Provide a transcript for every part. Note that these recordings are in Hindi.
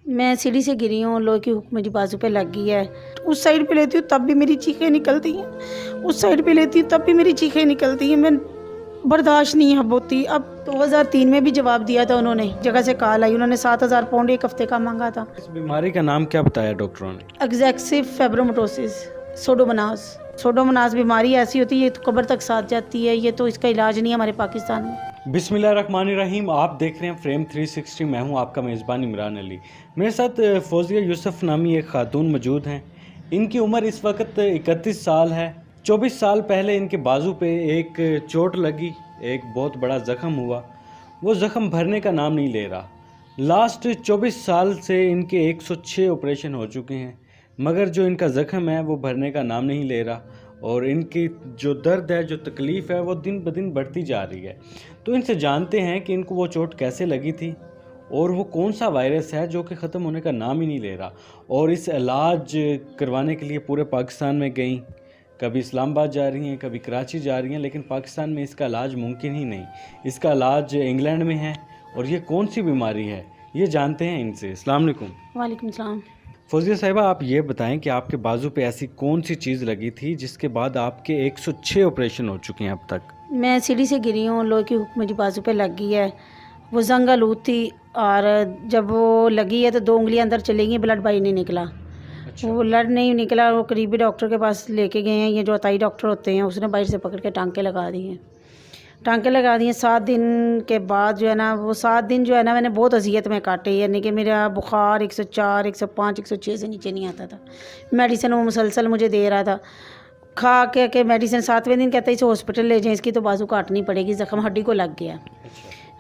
मैं सीढ़ी से गिरी हूँ, लोहे की हुक मेरी बाजू पे लग गई है। उस साइड पे लेती हूँ तब भी मेरी चीखें निकलती हैं, उस साइड पे लेती हूँ तब भी मेरी चीखें निकलती हैं। मैं बर्दाश्त नहीं अब होती। अब 2003 में भी जवाब दिया था उन्होंने, जगह से कॉल आई, उन्होंने 7,000 पाउंड एक हफ्ते का मांगा था। इस बीमारी का नाम क्या बताया डॉक्टरों ने? एग्जैक्सिव फेब्रोमटोसिस, सोडोमोनास बीमारी ऐसी होती है, ये तो कब्र तक साथ जाती है, ये तो इसका इलाज नहीं है हमारे पाकिस्तान में। बिस्मिल्लाहिर्रहमानिर्रहीम। आप देख रहे हैं फ्रेम 360। मैं हूं आपका मेज़बान इमरान अली। मेरे साथ फौजिया यूसुफ नामी एक खातून मौजूद हैं। इनकी उम्र इस वक्त 31 साल है। 24 साल पहले इनके बाजू पे एक चोट लगी, एक बहुत बड़ा ज़ख़म हुआ। वो ज़ख़म भरने का नाम नहीं ले रहा। लास्ट 24 साल से इनके 106 ऑपरेशन हो चुके हैं, मगर जो इनका ज़ख़म है वो भरने का नाम नहीं ले रहा, और इनकी जो दर्द है, जो तकलीफ़ है, वो दिन ब दिन बढ़ती जा रही है। तो इनसे जानते हैं कि इनको वो चोट कैसे लगी थी और वो कौन सा वायरस है जो कि ख़त्म होने का नाम ही नहीं ले रहा। और इस इलाज करवाने के लिए पूरे पाकिस्तान में गई, कभी इस्लामाबाद जा रही हैं, कभी कराची जा रही हैं, लेकिन पाकिस्तान में इसका इलाज मुमकिन ही नहीं। इसका इलाज इंग्लैंड में है। और ये कौन सी बीमारी है ये जानते हैं इनसे। अस्सलाम वालेकुम। वालेकुम सलाम। फौजिया साहिबा, आप ये बताएं कि आपके बाजू पे ऐसी कौन सी चीज़ लगी थी जिसके बाद आपके 106 ऑपरेशन हो चुके हैं अब तक? मैं सीढ़ी से गिरी हूँ, लोहे की हुक मेरी बाजू पे लग गई है। वो जंग आलूद थी, और जब वो लगी है तो 2 उंगलियां अंदर चली गई, ब्लड बाहर नहीं निकला। अच्छा। वो ब्लड नहीं निकला, वो करीबी डॉक्टर के पास लेके गए हैं, ये जो अताई डॉक्टर होते हैं, उसने बाहर से पकड़ के टांके लगा दिए। 7 दिन के बाद जो है ना, वो 7 दिन जो है ना मैंने बहुत अजियत में काटे। यानी कि मेरा बुखार 104, 105, 106 से नीचे नहीं आता था। मेडिसिन वो मुसलसल मुझे दे रहा था, खा के मेडिसिन। 7वें दिन कहते इसे हॉस्पिटल ले जाएं, इसकी तो बाजू काटनी पड़ेगी, ज़ख़म हड्डी को लग गया।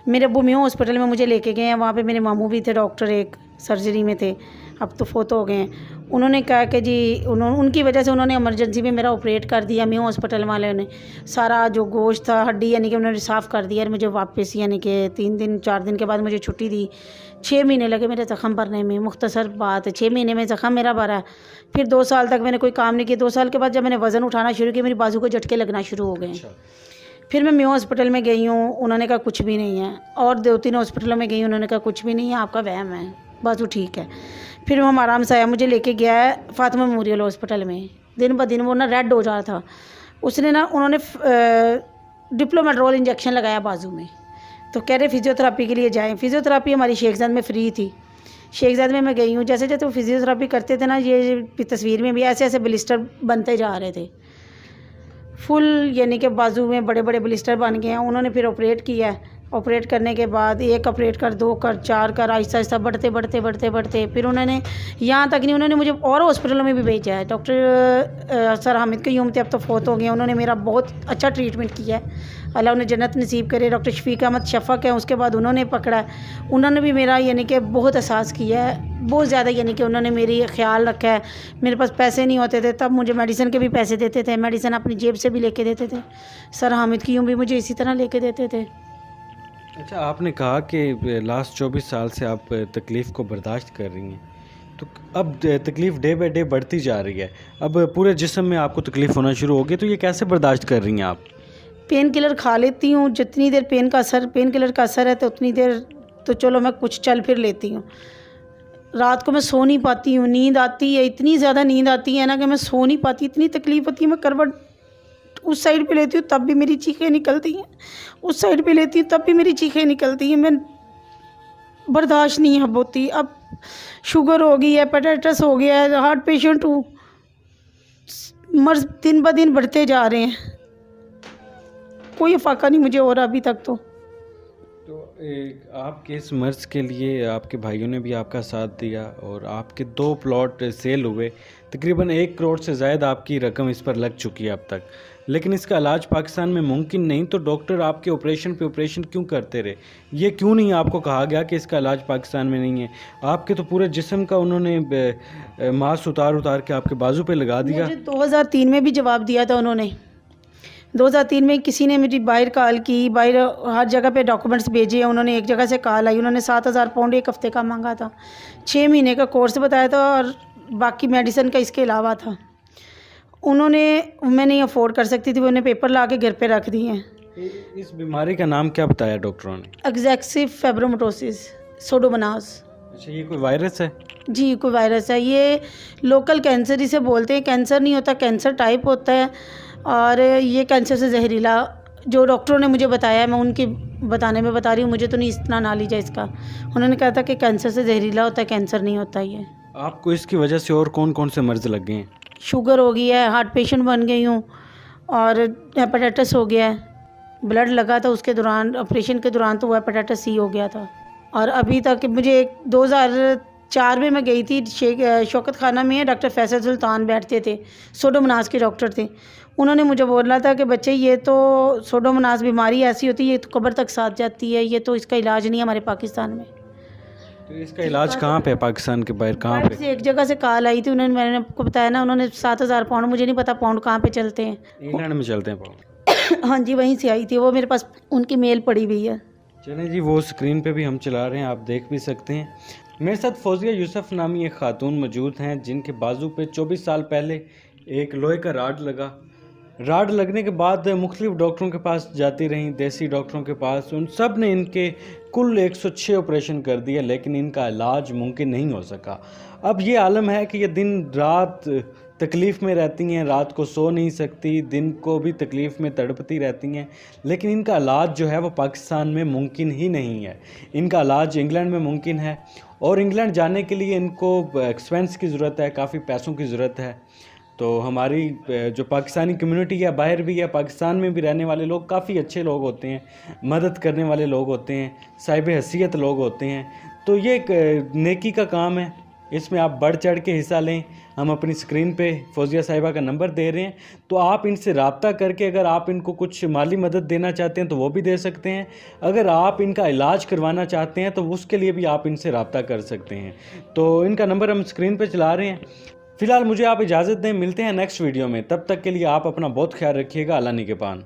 मेरे अब्बू मियाँ हॉस्पिटल में मुझे लेके गए हैं, वहाँ पे मेरे मामू भी थे, डॉक्टर एक सर्जरी में थे, अब तो फोत हो गए हैं। उन्होंने कहा कि जी उनकी वजह से उन्होंने इमरजेंसी में मेरा ऑपरेट कर दिया। मियाँ हॉस्पिटल वाले ने सारा जो गोश्त था, हड्डी यानी कि उन्होंने साफ़ कर दिया, और मुझे वापस यानी कि 3 दिन 4 दिन के बाद मुझे छुट्टी दी। 6 महीने लगे मेरे ज़ख़म भरने में। मुख्तसर बात है, 6 महीने में ज़ख़म मेरा भरा। फिर 2 साल तक मैंने कोई काम नहीं किया। 2 साल के बाद जब मैंने वज़न उठाना शुरू किया, मेरी बाजू को झटके लगना शुरू हो गए। फिर मैं मियाँ हॉस्पिटल में गई हूँ, उन्होंने कहा कुछ भी नहीं है। और 2-3 हॉस्पिटलों में गई, उन्होंने कहा कुछ भी नहीं है, आपका वहम है, बाजू ठीक है। फिर वो हमारा हमसाया मुझे लेके गया है फातिमा मेमोरियल हॉस्पिटल में। दिन ब दिन वो ना रेड हो रहा था। उसने ना उन्होंने डिप्लोमेट्रोल इंजेक्शन लगाया बाजू में, तो कह रहे फिजियोथेरापी के लिए जाएं। फिजियोथेरापी हमारी शेखजाद में फ्री थी। शेखजाद में मैं गई हूँ। जैसे जैसे वो फिजियोथेरापी करते थे ना, ये तस्वीर में भी ऐसे ऐसे ब्लिस्टर बनते जा रहे थे फुल, यानी कि बाजू में बड़े बड़े ब्लिस्टर बन गए हैं। उन्होंने फिर ऑपरेट किया। ऑपरेट करने के बाद 1 ऑपरेट कर, 2 कर, 4 कर, आहिस्ता आहिस्ता बढ़ते फिर उन्होंने यहाँ तक नहीं, उन्होंने मुझे और हॉस्पिटलों में भी भेजा है। डॉक्टर सर हामिद क़य्यूम थे, अब तो फोत हो गए। उन्होंने मेरा बहुत अच्छा ट्रीटमेंट किया है, अल्लाह उन्हें जन्नत नसीब करे। डॉक्टर शफीक अहमद शफ़क़ हैं, उसके बाद उन्होंने पकड़ा। उन्होंने भी मेरा यानी कि बहुत एहसास किया है, बहुत ज़्यादा, यानी कि उन्होंने मेरी ख्याल रखा है। मेरे पास पैसे नहीं होते थे, तब मुझे मेडिसिन के भी पैसे देते थे, मेडिसिन अपनी जेब से भी लेके देते थे। सर हामिद क़य्यूम भी मुझे इसी तरह लेके देते थे। अच्छा, आपने कहा कि लास्ट 24 साल से आप तकलीफ़ को बर्दाश्त कर रही हैं, तो अब तकलीफ़ डे बाय डे बढ़ती जा रही है, अब पूरे जिस्म में आपको तकलीफ़ होना शुरू हो गई, तो ये कैसे बर्दाश्त कर रही हैं आप? पेन किलर खा लेती हूँ, जितनी देर पेन किलर का असर है तो उतनी देर तो चलो मैं कुछ चल फिर लेती हूँ। रात को मैं सो नहीं पाती हूँ, नींद आती है, इतनी ज़्यादा नींद आती है ना कि मैं सो नहीं पाती, इतनी तकलीफ़ होती है। मैं करवट उस साइड पे लेती हूँ तब भी मेरी चीखें निकलती हैं, उस साइड पे लेती हूँ तब भी मेरी चीखें निकलती हैं। मैं बर्दाश्त नहीं अब होती। अब शुगर हो गई है, हेपेटाइटिस हो गया है, हार्ट पेशेंट हूँ, मर्ज दिन ब दिन बढ़ते जा रहे हैं, कोई फाका नहीं मुझे हो रहा अभी तक। तो आपके इस मर्ज़ के लिए आपके भाइयों ने भी आपका साथ दिया, और आपके 2 प्लॉट सेल हुए, तकरीबन 1 करोड़ से ज़्यादा आपकी रकम इस पर लग चुकी है अब तक, लेकिन इसका इलाज पाकिस्तान में मुमकिन नहीं। तो डॉक्टर आपके ऑपरेशन पे ऑपरेशन क्यों करते रहे? ये क्यों नहीं आपको कहा गया कि इसका इलाज पाकिस्तान में नहीं है? आपके तो पूरे जिस्म का उन्होंने मांस उतार के आपके बाजू पे लगा दिया। मुझे 2003 में भी जवाब दिया था उन्होंने। 2003 में किसी ने मुझे बाहर कॉल की, बाहर हर जगह पे डॉक्यूमेंट्स भेजे हैं उन्होंने। एक जगह से कॉल आई, उन्होंने 7,000 पाउंड एक हफ्ते का मांगा था। 6 महीने का कोर्स बताया था, और बाकी मेडिसिन का इसके अलावा था। मैं नहीं अफोर्ड कर सकती थी, उन्होंने पेपर ला के घर पे रख दिए हैं। इस बीमारी का नाम क्या बताया डॉक्टरों ने? एग्जैक्सिव फेब्रोमटोसिस, सोडोमोनास। अच्छा, ये कोई वायरस है? जी, कोई वायरस है। ये लोकल कैंसर इसे बोलते हैं, कैंसर नहीं होता, कैंसर टाइप होता है। और ये कैंसर से जहरीला, जो डॉक्टरों ने मुझे बताया, मैं उनके बताने में बता रही हूँ, मुझे तो नहीं इतना नॉलेज है इसका। उन्होंने कहा था कि कैंसर से जहरीला होता है, कैंसर नहीं होता ये। आपको इसकी वजह से और कौन कौन से मर्ज़ लग गए हैं? शुगर हो गई है, हार्ट पेशेंट बन गई हूँ, और हेपेटाइटिस हो गया है। ब्लड लगा था उसके दौरान, ऑपरेशन के दौरान, तो वो हेपेटाइटिस सी हो गया था। और अभी तक मुझे 2004 में मैं गई थी शौकत खाना में, डॉक्टर फैसल सुल्तान बैठते थे, सोडोमोनास के डॉक्टर थे। उन्होंने मुझे बोला था कि बच्चे, ये तो सोडोमोनास बीमारी ऐसी होती है, ये तो कब्र तक साथ जाती है, ये तो इसका इलाज नहीं है हमारे पाकिस्तान में। तो इसका इलाज कहाँ पे है, पाकिस्तान के बाहर कहाँ बाहर पे? से एक जगह से कॉल आई थी, उन्होंने, मैंने आपको बताया ना, उन्होंने 7,000 पाउंड, मुझे नहीं पता पाउंड कहाँ पे चलते हैं। इंग्लैंड में चलते हैं पाउंड। हाँ जी, वहीं से आई थी वो, मेरे पास उनकी मेल पड़ी हुई है। चलें जी, वो स्क्रीन पे भी हम चला रहे हैं, आप देख भी सकते हैं। मेरे साथ फौजिया यूसुफ नामी एक खातून मौजूद हैं जिनके बाजू पे 24 साल पहले एक लोहे का राड लगा। राड लगने के बाद मुख्तलिफ डॉक्टरों के पास जाती रहीं, देसी डॉक्टरों के पास, उन सब ने इनके कुल 106 ऑपरेशन कर दिए, लेकिन इनका इलाज मुमकिन नहीं हो सका। अब ये आलम है कि ये दिन रात तकलीफ़ में रहती हैं, रात को सो नहीं सकती, दिन को भी तकलीफ़ में तड़पती रहती हैं, लेकिन इनका इलाज जो है वो पाकिस्तान में मुमकिन ही नहीं है। इनका इलाज इंग्लैंड में मुमकिन है, और इंग्लैंड जाने के लिए इनको एक्सपेंस की ज़रूरत है, काफ़ी पैसों की ज़रूरत है। तो हमारी जो पाकिस्तानी कम्युनिटी है, बाहर भी है, पाकिस्तान में भी रहने वाले लोग काफ़ी अच्छे लोग होते हैं, मदद करने वाले लोग होते हैं, साहिब हैसियत लोग होते हैं। तो ये एक नेकी का काम है, इसमें आप बढ़ चढ़ के हिस्सा लें। हम अपनी स्क्रीन पे फौजिया साहिबा का नंबर दे रहे हैं, तो आप इनसे रब्ता करके अगर आप इनको कुछ माली मदद देना चाहते हैं तो वो भी दे सकते हैं। अगर आप इनका इलाज करवाना चाहते हैं तो उसके लिए भी आप इनसे रब्ता कर सकते हैं। तो इनका नंबर हम स्क्रीन पे चला रहे हैं। फ़िलहाल मुझे आप इजाज़त दें, मिलते हैं नेक्स्ट वीडियो में। तब तक के लिए आप अपना बहुत ख्याल रखिएगा। अल्लाह निगहबान।